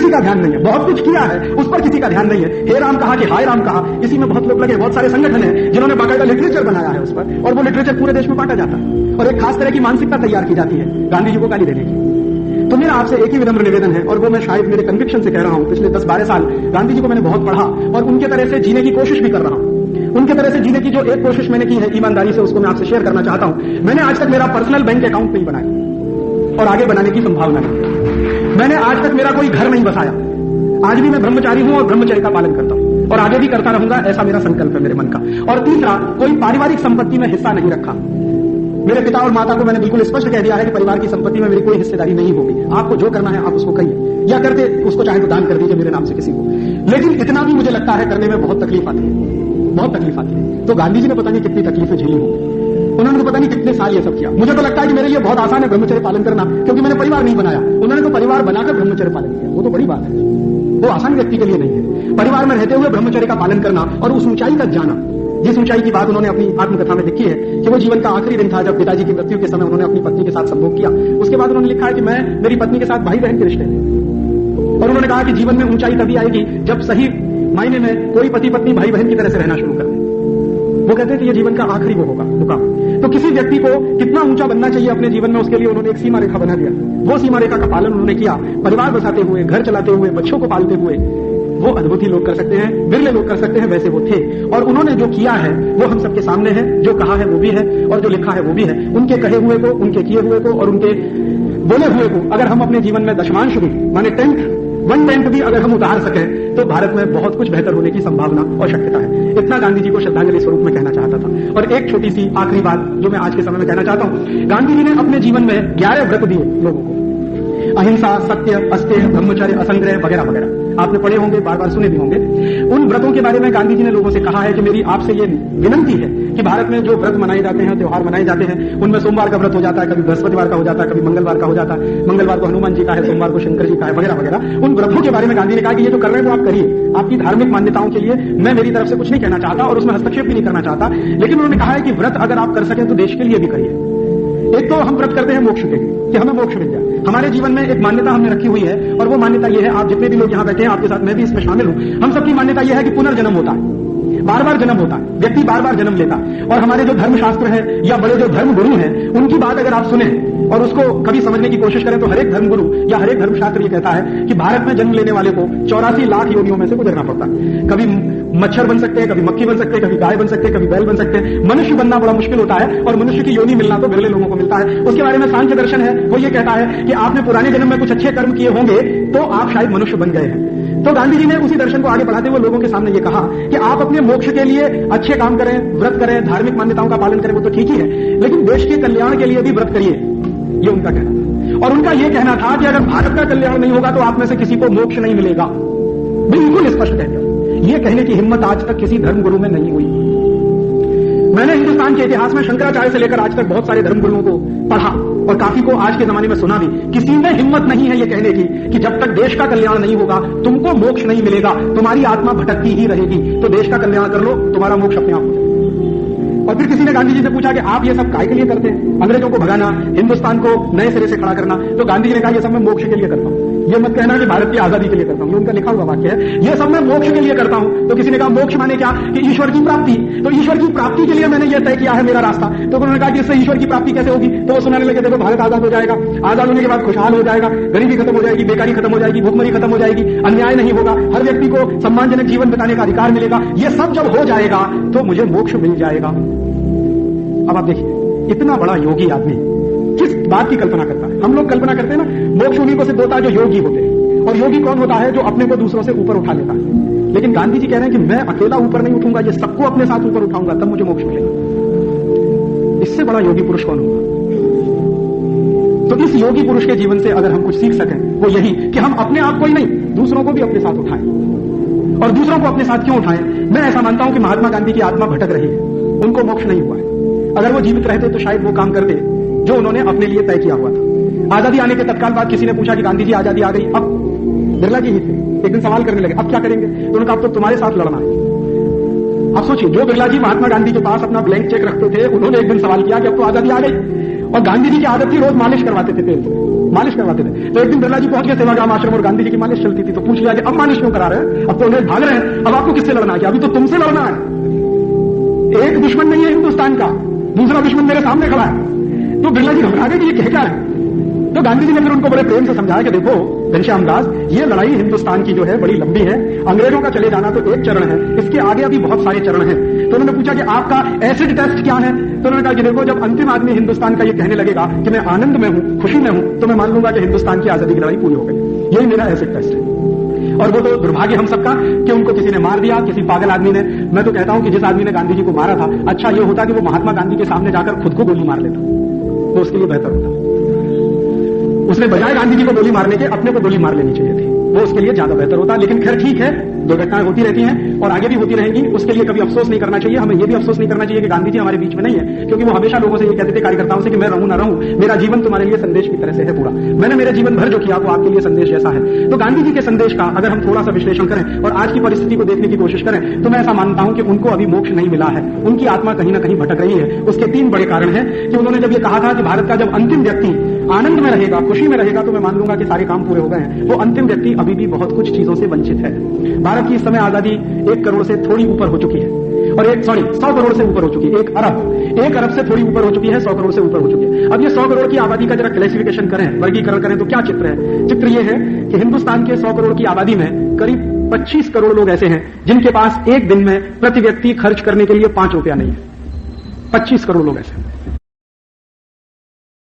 किसी का ध्यान नहीं है। बहुत कुछ किया है, उस पर किसी का ध्यान नहीं है। हे राम कहा कि हाय राम कहा, इसी में बहुत लोग लगे। बहुत सारे संगठन हैं जिन्होंने बाकायदा लिटरेचर बनाया है उस पर, और वो लिटरेचर पूरे देश में बांटा जाता है और एक खास तरह की मानसिकता तैयार की जाती है गांधी जी को गाली देने की। तो मेरा आपसे एक ही विनम्र निवेदन है, और वो मैं शायद मेरे कन्विक्शन से कह रहा हूं। पिछले 10-12 साल गांधी जी को मैंने बहुत पढ़ा और उनके तरह से जीने की कोशिश भी कर रहा हूं। उनके तरह से जीने की जो एक कोशिश मैंने की है ईमानदारी से, उसको मैं आपसे शेयर करना चाहता हूं। मैंने आज तक मेरा पर्सनल बैंक अकाउंट नहीं बनाया और आगे बनाने की संभावना नहीं। मैंने आज तक मेरा कोई घर नहीं बसाया। आज भी मैं ब्रह्मचारी हूं और ब्रह्मचर्य का पालन करता हूं और आगे भी करता रहूंगा, ऐसा मेरा संकल्प है मेरे मन का। और तीसरा, कोई पारिवारिक संपत्ति में हिस्सा नहीं रखा। मेरे पिता और माता को मैंने बिल्कुल स्पष्ट कह दिया है कि परिवार की संपत्ति में मेरी कोई हिस्सेदारी नहीं होगी। आपको जो करना है आप उसको करिए, या करते उसको चाहे तो दान कर दीजिए मेरे नाम से किसी को। लेकिन इतना भी मुझे लगता है करने में बहुत तकलीफ आती है, बहुत तकलीफ आती है। तो गांधी जी ने पता नहीं कितनी तकलीफें झेली होंगी, उन्होंने तो पता नहीं कितने साल ये सब किया। मुझे तो लगता है कि मेरे लिए बहुत आसान है ब्रह्मचर्य पालन करना, क्योंकि मैंने परिवार नहीं बनाया। उन्होंने तो परिवार बनाकर ब्रह्मचर्य पालन किया, वो तो बड़ी बात है। वो आसान व्यक्ति के लिए नहीं है परिवार में रहते हुए ब्रह्मचर्य का पालन करना और उस ऊंचाई तक जाना, जिस ऊंचाई की बात उन्होंने अपनी आत्मकथा में लिखी है कि वो जीवन का आखिरी दिन था जब पिताजी की मृत्यु के समय उन्होंने अपनी पत्नी के साथ संभोग किया। उसके बाद उन्होंने लिखा है कि मैं मेरी पत्नी के साथ भाई बहन के रिश्ते थे, और उन्होंने कहा कि जीवन में ऊंचाई तभी आएगी जब सही मायने में कोई पति पत्नी भाई बहन की तरह से रहना शुरू कर दे। वो कहते हैं कि ये जीवन का आखिरी वो होगा मुकाम। तो किसी व्यक्ति को कितना ऊंचा बनना चाहिए अपने जीवन में, उसके लिए उन्होंने एक सीमा रेखा बना दिया। वो सीमा रेखा का पालन उन्होंने किया, परिवार बसाते हुए, घर चलाते हुए, बच्चों को पालते हुए। वो अद्भुत ही लोग कर सकते हैं, बिरले लोग कर सकते हैं, वैसे वो थे। और उन्होंने जो किया है वो हम सबके सामने है, जो कहा है वो भी है और जो लिखा है वो भी है। उनके कहे हुए को, उनके किए हुए को और उनके बोले हुए को अगर हम अपने जीवन में दशमांश भी माने 1/10 भी अगर हम उतार सकें तो भारत में बहुत कुछ बेहतर होने की संभावना और शक्यता है। इतना गांधी जी को श्रद्धांजलि स्वरूप में कहना चाहता था। और एक छोटी सी आखिरी बात जो मैं आज के समय में कहना चाहता हूं, गांधी जी ने अपने जीवन में 11 व्रत दिए लोगों को, अहिंसा, सत्य, अस्तेय, ब्रह्मचर्य, असंग्रह वगैरह वगैरह। आपने पढ़े होंगे, बार बार सुने भी होंगे। उन व्रतों के बारे में गांधी जी ने लोगों से कहा है कि मेरी आपसे ये विनंती है कि भारत में जो व्रत मनाए जाते हैं, त्योहार मनाए जाते हैं, उनमें सोमवार का व्रत हो जाता है, कभी बृहस्पतिवार का हो जाता है, कभी मंगलवार का हो जाता है। मंगलवार को हनुमान जी का है, सोमवार को शंकर जी का है, वगैरह वगैरह। उन व्रतों के बारे में गांधी ने कहा कि ये जो कर रहे हैं वो आप करिए, आपकी धार्मिक मान्यताओं के लिए मैं मेरी तरफ से कुछ नहीं कहना चाहता और उसमें हस्तक्षेप भी नहीं करना चाहता। लेकिन उन्होंने कहा है कि व्रत अगर आप कर सकें तो देश के लिए भी करिए। एक तो हम व्रत करते हैं मोक्ष के लिए कि हमें मोक्ष मिल जाए। हमारे जीवन में एक मान्यता हमने रखी हुई है और वो मान्यता ये है, आप जितने भी लोग यहां बैठे हैं आपके साथ मैं भी इसमें शामिल हूं, हम सबकी मान्यता यह है कि पुनर्जन्म होता है, बार बार जन्म होता है, व्यक्ति बार बार जन्म लेता है। और हमारे जो धर्मशास्त्र है या बड़े जो धर्म गुरु हैं उनकी बात अगर आप सुने और उसको कभी समझने की कोशिश करें तो हर एक धर्मगुरु या हर एक धर्मशास्त्र ये कहता है कि भारत में जन्म लेने वाले को 84 लाख योनियों में से गुजरना पड़ता है। कभी मच्छर बन सकते हैं, कभी मक्खी बन सकते हैं, कभी गाय बन सकते हैं, कभी बैल बन सकते हैं। मनुष्य बनना बड़ा मुश्किल होता है और मनुष्य की योनि मिलना तो बिरले लोगों को मिलता है। उसके बारे में सांख्य दर्शन है, वो ये कहता है कि आपने पुराने जन्म में कुछ अच्छे कर्म किए होंगे तो आप शायद मनुष्य बन गए हैं। तो गांधी जी ने उसी दर्शन को आगे बढ़ाते हुए लोगों के सामने ये कहा कि आप अपने मोक्ष के लिए अच्छे काम करें, व्रत करें, धार्मिक मान्यताओं का पालन करें, वो तो ठीक ही है, लेकिन देश के कल्याण के लिए भी व्रत करिए, ये उनका कहना था। और उनका यह कहना था कि अगर भारत का कल्याण नहीं होगा तो आप में से किसी को मोक्ष नहीं मिलेगा। बिल्कुल स्पष्ट कह दिया। यह कहने की हिम्मत आज तक किसी धर्मगुरु में नहीं हुई। मैंने हिंदुस्तान के इतिहास में शंकराचार्य से लेकर आज तक बहुत सारे धर्मगुरुओं को पढ़ा और काफी को आज के जमाने में सुना भी। किसी में हिम्मत नहीं है यह कहने की कि जब तक देश का कल्याण नहीं होगा तुमको मोक्ष नहीं मिलेगा, तुम्हारी आत्मा भटकती ही रहेगी। तो देश का कल्याण कर लो, तुम्हारा मोक्ष अपने आप हो जाएगा। और फिर किसी ने गांधी जी से पूछा कि आप ये सब काय के लिए करते हैं, अंग्रेजों को भगाना, हिंदुस्तान को नए सिरे से खड़ा करना। तो गांधी जी ने कहा ये सब मैं मोक्ष के लिए करता हूं। ये मत कहना कि भारत की आजादी के लिए करता हूं, ये उनका लिखा हुआ वाक्य है। ये सब मैं मोक्ष के लिए करता हूं। तो किसी ने कहा मोक्ष माने क्या, कि ईश्वर की प्राप्ति। तो ईश्वर की प्राप्ति के लिए मैंने ये तय किया है मेरा रास्ता। तो उन्होंने कहा कि इससे ईश्वर की प्राप्ति कैसे होगी। तो वो सुनाने लगे, देखो भारत आजाद हो जाएगा, आजाद होने के बाद खुशहाल हो जाएगा, गरीबी खत्म हो जाएगी, बेकारी खत्म हो जाएगी, भूखमरी खत्म हो जाएगी, अन्याय नहीं होगा, हर व्यक्ति को सम्मानजनक जीवन बिताने का अधिकार मिलेगा। ये सब जब हो जाएगा तो मुझे मोक्ष मिल जाएगा। अब आप देखिए, इतना बड़ा योगी आदमी किस बात की कल्पना करता है। हम लोग कल्पना करते हैं ना, मोक्ष उन्हीं को सिद्ध होता है जो योगी होते हैं। और योगी कौन होता है, जो अपने को दूसरों से ऊपर उठा लेता है। लेकिन गांधी जी कह रहे हैं कि मैं अकेला ऊपर नहीं उठूंगा, ये सबको अपने साथ ऊपर उठाऊंगा, तब मुझे मोक्ष मिलेगा। इससे बड़ा योगी पुरुष कौन होगा। तो इस योगी पुरुष के जीवन से अगर हम कुछ सीख सकें वो यही कि हम अपने आप को ही नहीं, दूसरों को भी अपने साथ उठाएं। और दूसरों को अपने साथ क्यों उठाएं, मैं ऐसा मानता हूं कि महात्मा गांधी की आत्मा भटक रही है, उनको मोक्ष नहीं हुआ है। अगर वो जीवित रहते तो शायद वो काम करते जो उन्होंने अपने लिए तय किया हुआ था। आजादी आने के तत्काल बाद किसी ने पूछा कि गांधी जी आजादी आ गई, अब बिरला जी ही थे, एक दिन सवाल करने लगे अब क्या करेंगे। तो उन्होंने कहा अब तो तुम्हारे साथ लड़ना है। आप सोचिए, जो बिरला जी महात्मा गांधी के पास अपना ब्लैंक चेक रखते थे, उन्होंने एक दिन सवाल किया कि अब तो आजादी आ गई और गांधी जी की आदत थी रोज मालिश करवाते थे, तेल से मालिश करवाते थे। तो एक दिन बिरला जी पहुंच गए सेवाग्राम आश्रम और गांधी जी की मालिश चलती थी, तो पूछ लिया कि अब मालिश क्यों करा रहे हैं, अब तो उन्हें भाग रहे हैं, अब आपको किससे लड़ना है? अभी तो तुमसे लड़ना है। एक दुश्मन नहीं है हिंदुस्तान का, दूसरा दुश्मन मेरे सामने खड़ा है। तो बिरला जी घबरा गए कि ये क्या है। तो गांधी जी ने फिर उनको बड़े प्रेम से समझाया कि देखो घनश्याम दास, ये लड़ाई हिंदुस्तान की जो है बड़ी लंबी है, अंग्रेजों का चले जाना तो एक चरण है, इसके आगे अभी बहुत सारे चरण हैं। तो उन्होंने पूछा कि आपका एसिड टेस्ट क्या है? तो उन्होंने कहा कि देखो, जब अंतिम आदमी हिंदुस्तान का ये कहने लगेगा कि मैं आनंद में हूं, खुशी में हूं, तो मैं मान लूंगा कि हिंदुस्तान की आजादी की लड़ाई पूरी हो गई। यही मेरा एसिड टेस्ट है। और वो तो दुर्भाग्य हम सबका कि उनको किसी ने मार दिया, किसी पागल आदमी ने। मैं तो कहता हूं कि जिस आदमी ने गांधी जी को मारा था, अच्छा ये होता कि वो महात्मा गांधी के सामने जाकर खुद को गोली मार लेता, तो उसके लिए बेहतर होता। उसने बजाय गांधी जी को गोली मारने के अपने को गोली मार लेनी चाहिए थी, वो उसके लिए ज्यादा बेहतर होता। लेकिन खैर ठीक है, दुर्घटनाएं होती रहती हैं और आगे भी होती रहेंगी, उसके लिए कभी अफसोस नहीं करना चाहिए। हमें ये भी अफसोस नहीं करना चाहिए कि गांधी जी हमारे बीच में नहीं है, क्योंकि वो हमेशा लोगों से ये कहते थे, कार्यकर्ताओं से, कि मैं रहूं ना रहूं, मेरा जीवन तुम्हारे लिए संदेश की तरह से है पूरा। मैंने मेरे जीवन भर जो किया वो आपके लिए संदेश जैसा है। तो गांधी जी के संदेश का अगर हम थोड़ा सा विश्लेषण करें और आज की परिस्थिति को देखने की कोशिश करें, तो मैं ऐसा मानता हूं कि उनको अभी मोक्ष नहीं मिला है, उनकी आत्मा कहीं ना कहीं भटक रही है। उसके 3 बड़े कारण हैं कि उन्होंने जब ये कहा था कि भारत का जब अंतिम व्यक्ति आनंद में रहेगा, खुशी में रहेगा, तो मैं मान लूंगा कि सारे काम पूरे हो गए हैं। वो अंतिम व्यक्ति अभी भी बहुत कुछ चीजों से वंचित है। भारत की इस समय आजादी 1 करोड़ से थोड़ी ऊपर हो चुकी है, और 100 करोड़ से ऊपर हो चुकी है। 1 अरब से थोड़ी ऊपर हो चुकी है, 100 करोड़ से ऊपर हो चुकी है। अब ये 100 करोड़ की आबादी का जरा क्लासिफिकेशन करें, वर्गीकरण करें, तो क्या चित्र है? चित्र ये है कि हिंदुस्तान के 100 करोड़ की आबादी में करीब 25 करोड़ लोग ऐसे हैं जिनके पास एक दिन में प्रति व्यक्ति खर्च करने के लिए 5 रुपया नहीं है। 25 करोड़ लोग ऐसे हैं।